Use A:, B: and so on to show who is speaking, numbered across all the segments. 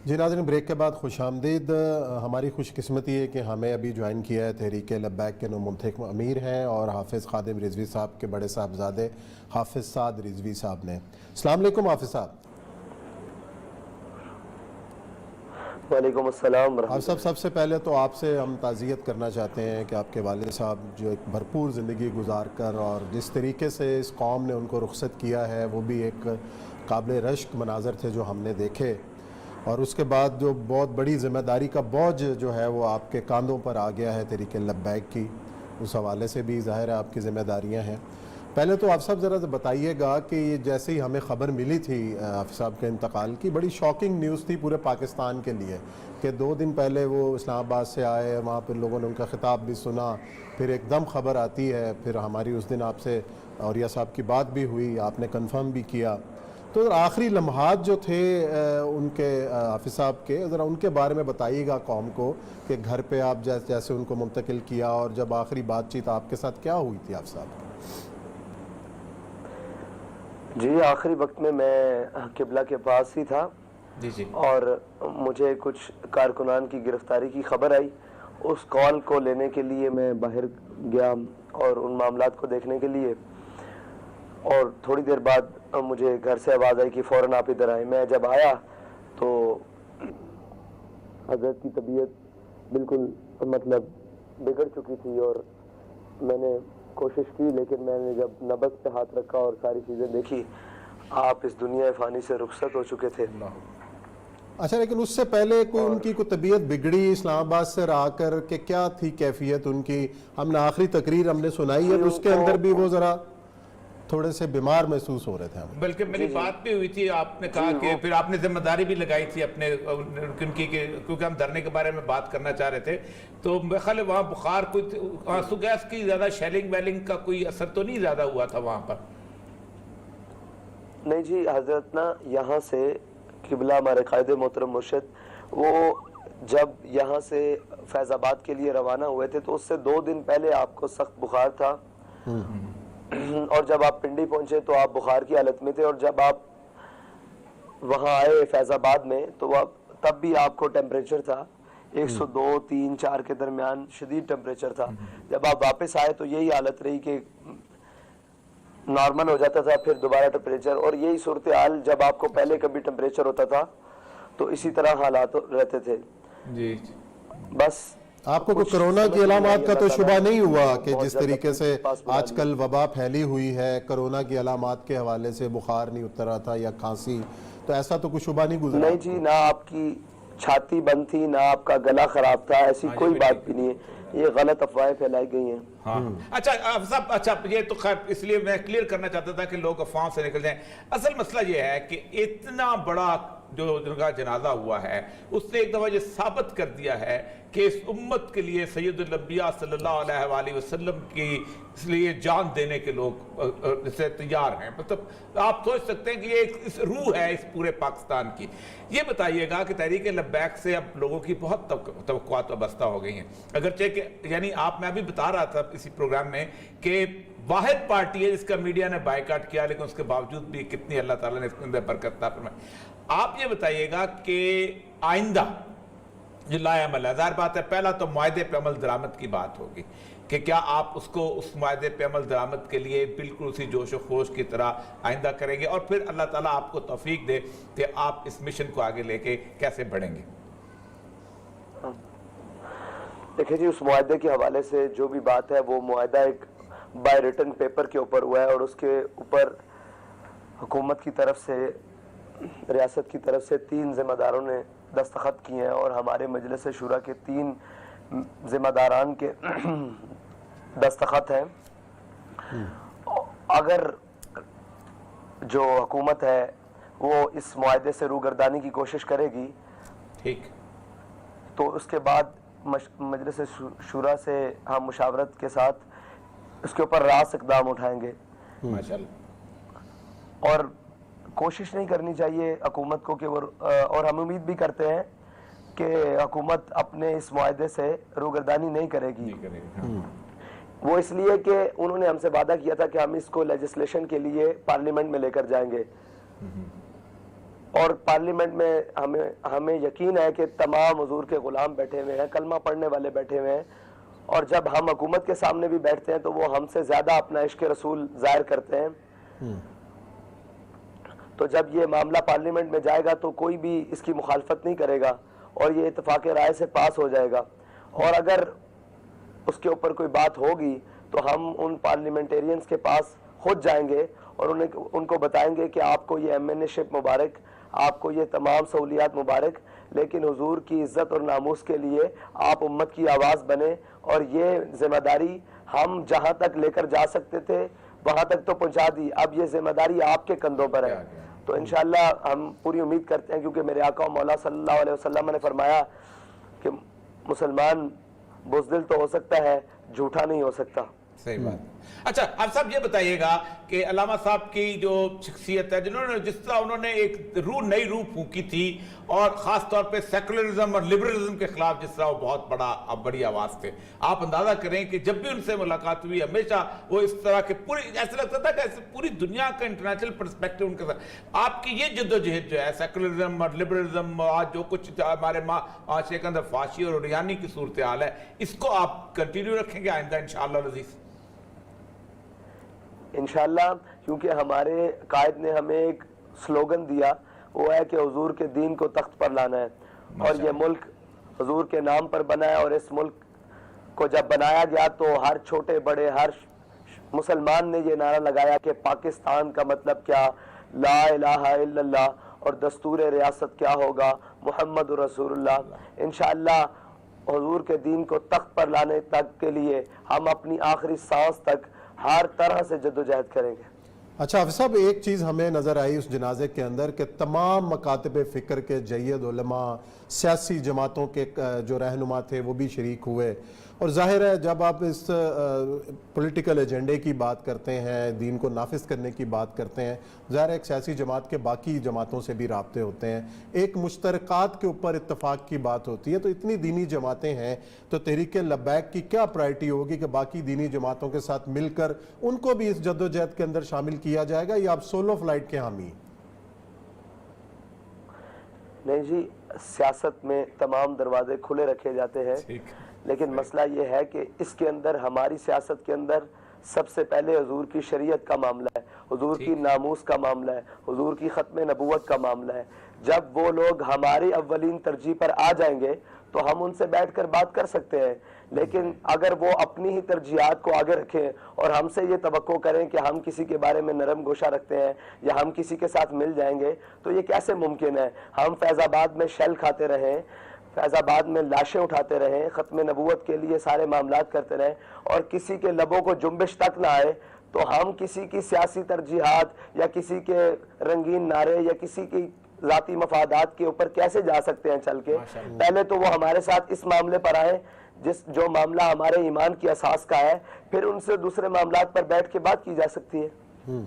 A: جی ناظرین، بریک کے بعد خوش آمدید۔ ہماری خوش قسمتی ہے کہ ہمیں ابھی جوائن کیا ہے تحریک لبیک کے منتخب امیر ہیں اور حافظ خادم رضوی صاحب کے بڑے صاحبزادے حافظ سعد رضوی صاحب نے۔ السلام علیکم حافظ صاحب۔
B: وعلیکم السلام
A: حافظ صاحب، سب سے پہلے تو آپ سے ہم تعزیت کرنا چاہتے ہیں کہ آپ کے والد صاحب جو ایک بھرپور زندگی گزار کر اور جس طریقے سے اس قوم نے ان کو رخصت کیا ہے وہ بھی ایک قابل رشک مناظر تھے جو ہم نے دیکھے، اور اس کے بعد جو بہت بڑی ذمہ داری کا بوجھ جو ہے وہ آپ کے کاندھوں پر آ گیا ہے تحریک لبیک کی، اس حوالے سے بھی ظاہر ہے آپ کی ذمہ داریاں ہیں۔ پہلے تو آپ صاحب ذرا بتائیے گا کہ یہ جیسے ہی ہمیں خبر ملی تھی حافظ صاحب کے انتقال کی، بڑی شاکنگ نیوز تھی پورے پاکستان کے لیے کہ 2 دن پہلے وہ اسلام آباد سے آئے، وہاں پہ لوگوں نے ان کا خطاب بھی سنا، پھر ایک دم خبر آتی ہے، پھر ہماری اس دن آپ سے اولیاء صاحب کی بات بھی ہوئی، آپ نے کنفرم بھی کیا۔ تو آخری لمحات جو تھے ان کے حافظ صاحب کے، ذرا ان کے بارے میں بتائیے گا قوم کو کہ گھر پہ آپ جیسے ان کو منتقل کیا اور جب آخری بات چیت آپ کے ساتھ کیا ہوئی تھی حافظ صاحب؟
B: جی، آخری وقت میں قبلہ کے پاس ہی تھا اور مجھے کچھ کارکنان کی گرفتاری کی خبر آئی۔ اس کال کو لینے کے لیے میں باہر گیا اور ان معاملات کو دیکھنے کے لیے، اور تھوڑی دیر بعد مجھے گھر سے آواز آئی کہ فوراً آپ ادھر آئیں۔ میں جب آیا تو حضرت کی طبیعت بالکل بگڑ چکی تھی، اور میں نے کوشش کی، لیکن میں نے جب نبض پہ ہاتھ رکھا اور ساری چیزیں دیکھی، آپ اس دنیا فانی سے رخصت ہو چکے تھے۔
A: اچھا، لیکن اس سے پہلے ان کی کوئی طبیعت بگڑی اسلام آباد سے آ کر کہ کیا تھی کیفیت ان کی؟ ہم نے آخری تقریر ہم نے سنائی ہے، اس کے اندر بھی وہ ذرا تھوڑے سے بیمار محسوس ہو رہے تھے ہمیں۔
C: بلکہ میری بات بھی ہوئی تھی، آپ نے کہا کہ پھر آپ نے ذمہ داری بھی لگائی تھی اپنے ان کی، کیونکہ ہم دھرنے کے بارے میں بات کرنا چاہ رہے تھے، تو میرے خیال ہے وہاں بخار کوئی آنسو گیس کی زیادہ شیلنگ ویلنگ کا کوئی اثر تو نہیں زیادہ ہوا تھا وہاں پر؟
B: نہیں جی، حضرت نا یہاں سے قبلہ ہمارے قائد محترم مرشد وہ جب یہاں سے فیض آباد کے لیے روانہ ہوئے تھے تو اس سے 2 دن پہلے آپ کو سخت بخار تھا، اور جب آپ پنڈی پہنچے تو آپ بخار کی حالت میں تھے، اور جب آپ وہاں آئے فیض آباد میں تو تب بھی آپ کو ٹیمپریچر تھا 102 3 4 کے درمیان شدید ٹیمپریچر تھا۔ جب آپ واپس آئے تو یہی حالت رہی کہ نارمل ہو جاتا تھا، پھر دوبارہ ٹیمپریچر، اور یہی صورتحال جب آپ کو پہلے کبھی ٹیمپریچر ہوتا تھا تو اسی طرح حالات رہتے تھے۔
C: جی،
B: بس
A: آپ کو کوئی کرونا کی علامات کا تو شبہ نہیں ہوا کہ جس طریقے سے آج کل وبا پھیلی ہوئی ہے، کرونا کی علامات کے حوالے سے بخار نہیں اترا تھا یا کھانسی، تو ایسا تو کوئی شبہ نہیں گزرا؟
B: نہیں جی، نہ آپ کی چھاتی بند تھی، نہ آپ کا گلا خراب تھا، ایسی کوئی بات بھی نہیں ہے، یہ غلط افواہیں پھیلائی گئی ہیں۔
C: اچھا یہ تو خیر اس لیے میں کلیئر کرنا چاہتا تھا کہ لوگ افواہوں سے نکل جائیں۔ اصل مسئلہ یہ ہے کہ اتنا بڑا جو جن کا جنازہ ہوا ہے اس نے ایک دفعہ یہ ثابت کر دیا ہے کہ اس امت کے لیے سید الانبیاء صلی اللہ علیہ وآلہ وسلم کی اس لیے جان دینے کے لوگ اسے تیار ہیں۔ مطلب آپ سوچ سکتے ہیں کہ یہ ایک روح ہے اس پورے پاکستان کی۔ یہ بتائیے گا کہ تحریک لبیک سے اب لوگوں کی بہت توقعات وابستہ ہو گئی ہیں، اگرچہ کہ یعنی میں ابھی بتا رہا تھا اسی پروگرام میں کہ واحد پارٹی ہے جس کا میڈیا نے بائیکاٹ کیا، لیکن اس کے باوجود بھی کتنی اللہ تعالیٰ نے اس کے اندر برکت عطا فرمائی۔ آپ یہ بتائیے گا کہ آئندہ جو لائے عمل ہے، ظاہر بات ہے پہلا تو معاہدے پہ عمل درآمد کی بات ہوگی کہ کیا آپ اس کو اس معاہدے پہ عمل درآمد کے لیے بالکل اسی جوش و خروش کی طرح آئندہ کریں گے، اور پھر اللہ تعالیٰ آپ کو توفیق دے کہ آپ اس مشن کو آگے لے کے کیسے بڑھیں گے؟
B: دیکھیں جی، اس معاہدے کے حوالے سے جو بھی بات ہے وہ معاہدہ ایک بائی ریٹن پیپر کے اوپر ہوا ہے، اور اس کے اوپر حکومت کی طرف سے، ریاست کی طرف سے 3 ذمہ داروں نے دستخط کیے ہیں، اور ہمارے مجلس شورا کے 3 ذمہ داران کے دستخط ہیں۔ اگر جو حکومت ہے وہ اس معاہدے سے روگردانی کی کوشش کرے گی
C: ٹھیک،
B: تو اس کے بعد مجلس شورا سے ہم مشاورت کے ساتھ اس کے اوپر راست اقدام اٹھائیں گے،
C: ماشاءاللہ،
B: اور کوشش نہیں کرنی چاہیے حکومت کو کہ وہ، اور ہم امید بھی کرتے ہیں کہ حکومت اپنے اس معاہدے سے روگردانی نہیں کرے گی۔ وہ اس لیے کہ انہوں نے ہم سے وعدہ کیا تھا کہ ہم اس کو لیجسلیشن کے لیے پارلیمنٹ میں لے کر جائیں گے، اور پارلیمنٹ میں ہمیں یقین ہے کہ تمام حضور کے غلام بیٹھے ہوئے ہیں، کلمہ پڑھنے والے بیٹھے ہوئے ہیں، اور جب ہم حکومت کے سامنے بھی بیٹھتے ہیں تو وہ ہم سے زیادہ اپنا عشق رسول ظاہر کرتے ہیں. تو جب یہ معاملہ پارلیمنٹ میں جائے گا تو کوئی بھی اس کی مخالفت نہیں کرے گا اور یہ اتفاق رائے سے پاس ہو جائے گا. اور اگر اس کے اوپر کوئی بات ہوگی تو ہم ان پارلیمنٹیرینز کے پاس خود جائیں گے اور ان کو بتائیں گے کہ آپ کو یہ ایم این اے شپ مبارک، آپ کو یہ تمام سہولیات مبارک، لیکن حضور کی عزت اور ناموس کے لیے آپ امت کی آواز بنے، اور یہ ذمہ داری ہم جہاں تک لے کر جا سکتے تھے وہاں تک تو پہنچا دی، اب یہ ذمہ داری آپ کے کندھوں پر ہے. تو انشاءاللہ ہم پوری امید کرتے ہیں، کیونکہ میرے آقا و مولا صلی اللہ علیہ وسلم نے فرمایا کہ مسلمان بزدل تو ہو سکتا ہے، جھوٹا نہیں ہو سکتا.
C: صحیح بات. اچھا آپ صاحب یہ بتائیے گا کہ علامہ صاحب کی جو شخصیت ہے، جنہوں نے جس طرح انہوں نے ایک نئی روح پھونکی تھی، اور خاص طور پہ سیکولرزم اور لبرلزم کے خلاف جس طرح وہ بہت بڑی آواز تھے، آپ اندازہ کریں کہ جب بھی ان سے ملاقات ہوئی ہمیشہ وہ اس طرح کے ایسا لگتا تھا کہ پوری دنیا کا انٹرنیشنل پرسپیکٹو ان کے ساتھ. آپ کی یہ جدوجہد جو ہے سیکولرزم اور لبرلزم، آج جو کچھ ہمارے معاشرے کے اندر فحاشی اور عریانی کی صورتحال ہے، اس کو آپ کنٹینیو رکھیں گے آئندہ انشاءاللہ العزیز؟
B: انشاءاللہ، کیونکہ ہمارے قائد نے ہمیں ایک سلوگن دیا، وہ ہے کہ حضور کے دین کو تخت پر لانا ہے، اور یہ ملک حضور کے نام پر بنا ہے. اور اس ملک کو جب بنایا گیا تو ہر چھوٹے بڑے ہر مسلمان نے یہ نعرہ لگایا کہ پاکستان کا مطلب کیا، لا الہ الا اللہ، اور دستور ریاست کیا ہوگا، محمد رسول اللہ. انشاءاللہ حضور کے دین کو تخت پر لانے تک کے لیے ہم اپنی آخری سانس تک ہر طرح سے جدوجہد کریں گے.
A: اچھا حافظ صاحب، ایک چیز ہمیں نظر آئی اس جنازے کے اندر کہ تمام مکاتب فکر کے جید علماء، سیاسی جماعتوں کے جو رہنما تھے وہ بھی شریک ہوئے. اور ظاہر ہے جب آپ اس پولیٹیکل ایجنڈے کی بات کرتے ہیں، دین کو نافذ کرنے کی بات کرتے ہیں، ظاہر ہے ایک سیاسی جماعت کے باقی جماعتوں سے بھی رابطے ہوتے ہیں، ایک مشترکات کے اوپر اتفاق کی بات ہوتی ہے. تو اتنی دینی جماعتیں ہیں تو تحریک لبیک کی کیا پرائرٹی ہوگی کہ باقی دینی جماعتوں کے ساتھ مل کر ان کو بھی اس جدوجہد کے اندر شامل کیا جائے گا، یا آپ سولو فلائٹ کے حامی؟
B: نہیں جی، سیاست میں تمام دروازے کھلے رکھے جاتے ہیں، لیکن مسئلہ یہ ہے کہ اس کے اندر، ہماری سیاست کے اندر سب سے پہلے حضور کی شریعت کا معاملہ ہے، حضور کی ناموس کا معاملہ ہے، حضور کی ختم نبوت کا معاملہ ہے. جب وہ لوگ ہماری اولین ترجیح پر آ جائیں گے تو ہم ان سے بیٹھ کر بات کر سکتے ہیں، لیکن اگر وہ اپنی ہی ترجیحات کو آگے رکھیں اور ہم سے یہ توقع کریں کہ ہم کسی کے بارے میں نرم گوشہ رکھتے ہیں یا ہم کسی کے ساتھ مل جائیں گے، تو یہ کیسے ممکن ہے؟ ہم فیض آباد میں شیل کھاتے رہیں، فیض آباد میں لاشیں اٹھاتے رہیں، ختم نبوت کے لیے سارے معاملات کرتے رہیں، اور کسی کے لبوں کو جنبش تک نہ آئے، تو ہم کسی کی سیاسی ترجیحات یا کسی کے رنگین نعرے یا کسی کی ذاتی مفادات کے اوپر کیسے جا سکتے ہیں چل کے؟ پہلے تو وہ ہمارے ساتھ اس معاملے پر آئیں جو معاملہ ہمارے ایمان کی اساس کا ہے، پھر ان سے دوسرے معاملات پر بیٹھ کے بات کی جا سکتی ہے.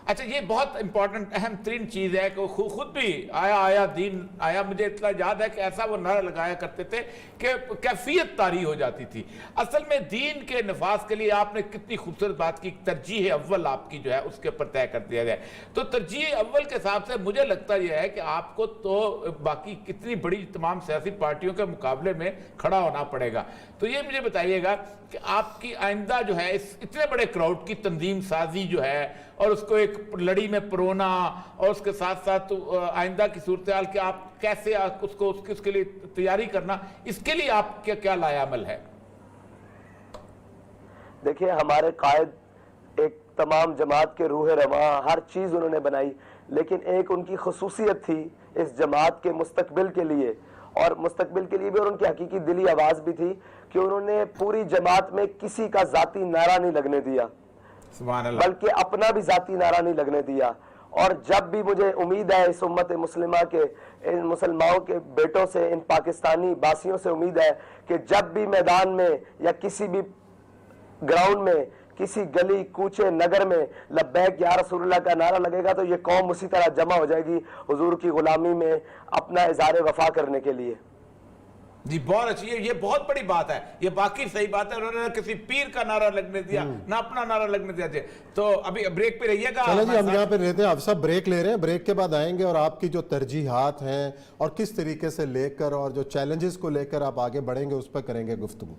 C: اچھا یہ بہت امپورٹنٹ اہم ترین چیز ہے کہ خود بھی آیا دین آیا. مجھے اطلاع یاد ہے کہ ایسا وہ نعرہ لگایا کرتے تھے کہ کیفیت طاری ہو جاتی تھی. اصل میں دین کے نفاذ کے لیے آپ نے کتنی خوبصورت بات کی، ترجیح اول آپ کی جو ہے اس کے اوپر طے کر دیا جائے. تو ترجیح اول کے حساب سے مجھے لگتا یہ ہے کہ آپ کو تو باقی کتنی بڑی تمام سیاسی پارٹیوں کے مقابلے میں کھڑا ہونا پڑے گا. تو یہ مجھے بتائیے گا کہ آپ کی آئندہ جو ہے اس اتنے بڑے کراؤڈ کی تنظیم سازی جو ہے اور اس کو ایک لڑی میں پرونا، اور اس کے ساتھ ساتھ آئندہ کی صورتحال کہ آپ کیسے اس کے لیے تیاری کرنا، اس کے لیے آپ کیا لایا عمل ہے؟
B: دیکھیں، ہمارے قائد ایک تمام جماعت کے روح رواں ہر چیز انہوں نے بنائی، لیکن ایک ان کی خصوصیت تھی اس جماعت کے مستقبل کے لیے، اور مستقبل کے لیے بھی، اور ان کی حقیقی دلی آواز بھی تھی کہ انہوں نے پوری جماعت میں کسی کا ذاتی نعرہ نہیں لگنے دیا، بلکہ اپنا بھی ذاتی نعرہ نہیں لگنے دیا. اور جب بھی مجھے امید ہے اس امت مسلمہ کے، ان مسلمانوں کے بیٹوں سے، ان پاکستانی باسیوں سے امید ہے کہ جب بھی میدان میں یا کسی بھی گراؤنڈ میں، کسی گلی کوچے نگر میں لبیک یا رسول اللہ کا نعرہ لگے گا تو یہ قوم اسی طرح جمع ہو جائے گی حضور کی غلامی میں اپنا اظہار وفا کرنے کے لیے.
C: جی بہت اچھی ہے, یہ بہت بڑی بات ہے, یہ باقی صحیح بات ہے. انہوں نے کسی پیر کا نعرہ لگنے دیا, نہ اپنا نعرہ لگنے دیا. تو ابھی بریک پہ رہیے گا.
A: چلیں جی ہم یہاں پہ رہتے ہیں, آپ سب بریک لے رہے ہیں, بریک کے بعد آئیں گے اور آپ کی جو ترجیحات ہیں اور کس طریقے سے لے کر اور جو چیلنجز کو لے کر آپ آگے بڑھیں گے اس پہ کریں گے گفتگو.